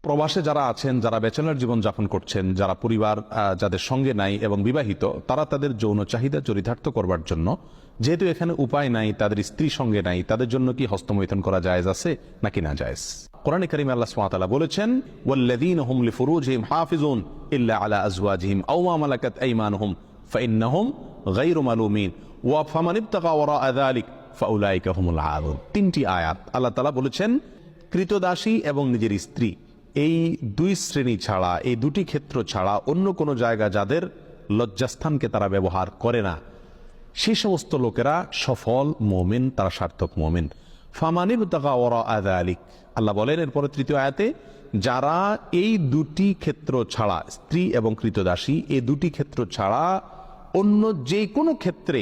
প্রবাসে যারা আছেন, যারা ব্যাচেলর জীবন যাপন করছেন, যারা পরিবার যাদের সঙ্গে নাই এবং বিবাহিত, তারা তাদের যৌন চাহিদা চরিতার্থ করবার জন্য, যেহেতু এখানে উপায় নাই, তাদের স্ত্রী সঙ্গে নাই, তাদের জন্য কি হস্তমৈথুন করা জায়েজ আছে নাকি না জায়েজ? কোরআনে কারিমে আল্লাহ সুবহানাহু ওয়া তাআলা বলেছেন, ওয়াল্লাযীনা হুম লিফুরুজিহিম হাফিজুন ইল্লা আলা আজওয়াজিহিম আও মা মালাকাত আইমানুহুম ফাইন্নাহুম গায়রু মালুমিন ওয়া ফামান ইবতাগা ওয়ারাআ যালিক ফাউলাইকা হুমুল আদুন। তিনটি আয়াত আল্লাহ তাআলা বলেছেন, কৃতদাসী এবং নিজের স্ত্রী, এই দুই শ্রেণী ছাড়া, এই দুটি ক্ষেত্র ছাড়া অন্য কোনো জায়গা যাদের লজ্জাস্থানকে তারা ব্যবহার করে না, সেই সমস্ত লোকেরা সফল মুমিন, তারা সার্থক মুমিন। ফামানিবতাগা ওয়ারাআ যালিক, আল্লাহ বলেন এরপরে তৃতীয় আয়াতে, যারা এই দুটি ক্ষেত্র ছাড়া, স্ত্রী এবং কৃতদাসী, এই দুটি ক্ষেত্র ছাড়া অন্য যে কোনো ক্ষেত্রে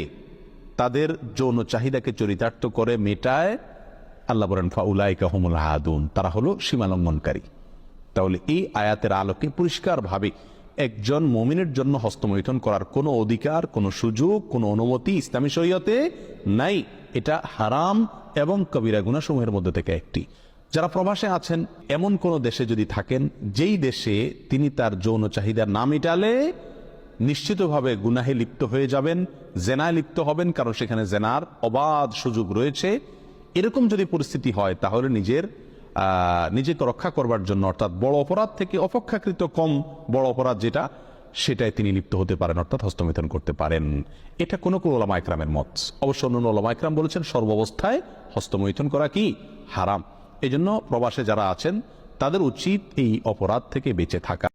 তাদের যৌন চাহিদাকে চরিতার্থ করে মেটায়, আল্লাহ বলেন ফাউলাইকা হুমুল আদুন, তারা হলো সীমালঙ্ঘনকারী। তাহলে এই আয়াতের আলোকে পরিষ্কারভাবে একজন মুমিনের জন্য হস্তমৈথুন করার কোনো অধিকার, কোনো সুযোগ, কোনো অনুমতি ইসলামী শরীয়তে নাই। এটা হারাম এবং কবিরা গুনাহসমূহের মধ্যে থেকে একটি। যারা প্রবাসে আছেন, এমন কোন দেশে যদি থাকেন যেই দেশে তিনি তার যৌন চাহিদা না মেটালে নিশ্চিতভাবে গুনাহে লিপ্ত হয়ে যাবেন, জেনায় লিপ্ত হবেন, কারণ সেখানে জেনার অবাধ সুযোগ রয়েছে, এরকম যদি পরিস্থিতি হয়, তাহলে নিজেকে রক্ষা করবার জন্য, অর্থাৎ বড় অপরাধ থেকে অপেক্ষাকৃত কম বড় অপরাধ যেটা, সেটাই তিনি লিপ্ত হতে পারেন, অর্থাৎ হস্তমৈথুন করতে পারেন। এটা কোন কোন উলামা ইকরামের মত। অবশ্য অন্য উলামা ইকরাম বলেছেন সর্বাবস্থায় হস্তমৈথুন করা কি হারাম। এই জন্য প্রবাসে যারা আছেন তাদের উচিত এই অপরাধ থেকে বেঁচে থাকা।